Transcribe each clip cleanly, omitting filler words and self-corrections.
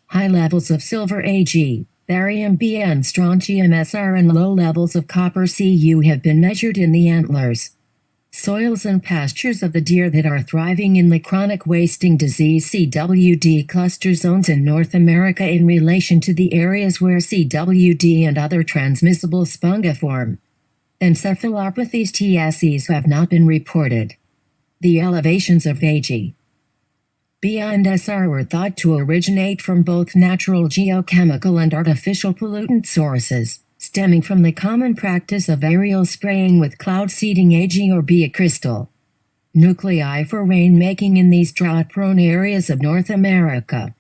High levels of silver Ag, barium Bn, strontium Sr, and low levels of copper Cu have been measured in the antlers, soils, and pastures of the deer that are thriving in the chronic wasting disease CWD cluster zones in North America in relation to the areas where CWD and other transmissible spongiform encephalopathies TSEs have not been reported. The elevations of Ag, Bn, and Sr were thought to originate from both natural geochemical and artificial pollutant sources, stemming from the common practice of aerial spraying with cloud seeding Ag or Ba crystal nuclei for rainmaking in these drought-prone areas of North America.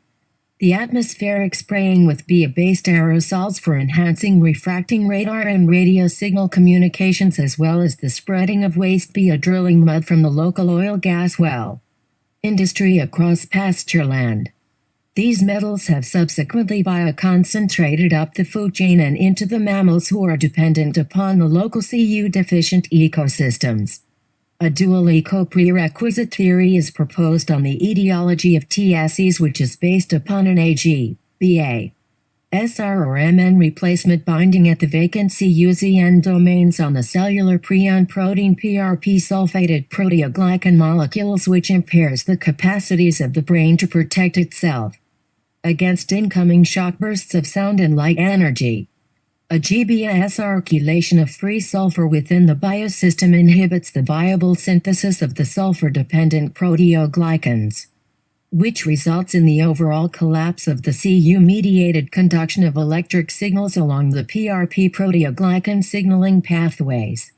The atmospheric spraying with Ba-based aerosols for enhancing refracting radar and radio signal communications, as well as the spreading of waste Ba drilling mud from the local oil gas well industry across pasture land. These metals have subsequently bioconcentrated up the food chain and into the mammals who are dependent upon the local Cu-deficient ecosystems. A dual eco-prerequisite theory is proposed on the etiology of TSEs, which is based upon an Ag, Ba, Sr or Mn replacement binding at the vacant CuZn domains on the cellular prion protein PRP sulfated proteoglycan molecules, which impairs the capacities of the brain to protect itself against incoming shock bursts of sound and light energy. A GBA-SR chelation of free sulfur within the biosystem inhibits the viable synthesis of the sulfur-dependent proteoglycans, which results in the overall collapse of the Cu-mediated conduction of electric signals along the PRP proteoglycan signaling pathways,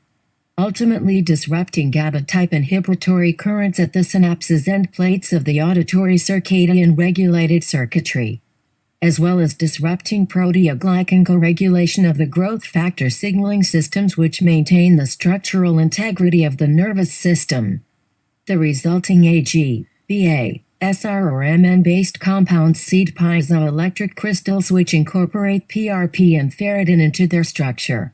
ultimately disrupting GABA-type inhibitory currents at the synapses end plates of the auditory circadian regulated circuitry, as well as disrupting proteoglycan co-regulation of the growth factor signaling systems which maintain the structural integrity of the nervous system. The resulting Ag, Ba, Sr or Mn-based compounds seed piezoelectric crystals which incorporate PRP and ferritin into their structure.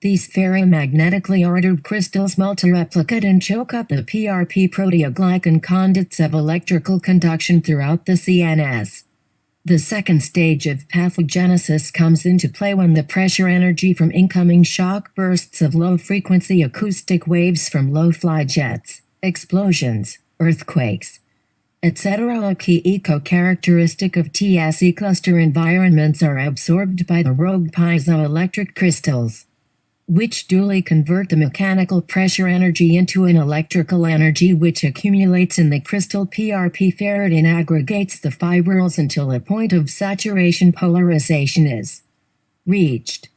These ferromagnetically ordered crystals multireplicate and choke up the PRP proteoglycan conduits of electrical conduction throughout the CNS. The second stage of pathogenesis comes into play when the pressure energy from incoming shock bursts of low-frequency acoustic waves from low-fly jets, explosions, earthquakes, etc. A key eco-characteristic of TSE cluster environments are absorbed by the rogue piezoelectric crystals, which duly convert the mechanical pressure energy into an electrical energy which accumulates in the crystal PRP ferritin aggregates the fibrils until a point of saturation polarization is reached.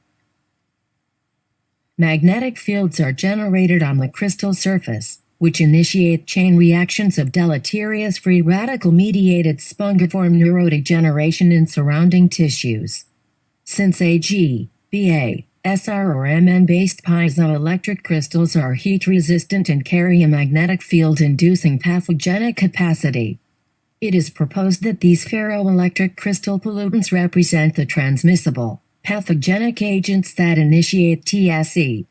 Magnetic fields are generated on the crystal surface, which initiate chain reactions of deleterious free radical-mediated spongiform neurodegeneration in surrounding tissues. Since Ag, Ba, Sr or Mn-based piezoelectric crystals are heat-resistant and carry a magnetic field-inducing pathogenic capacity, it is proposed that these ferroelectric crystal pollutants represent the transmissible, pathogenic agents that initiate TSE.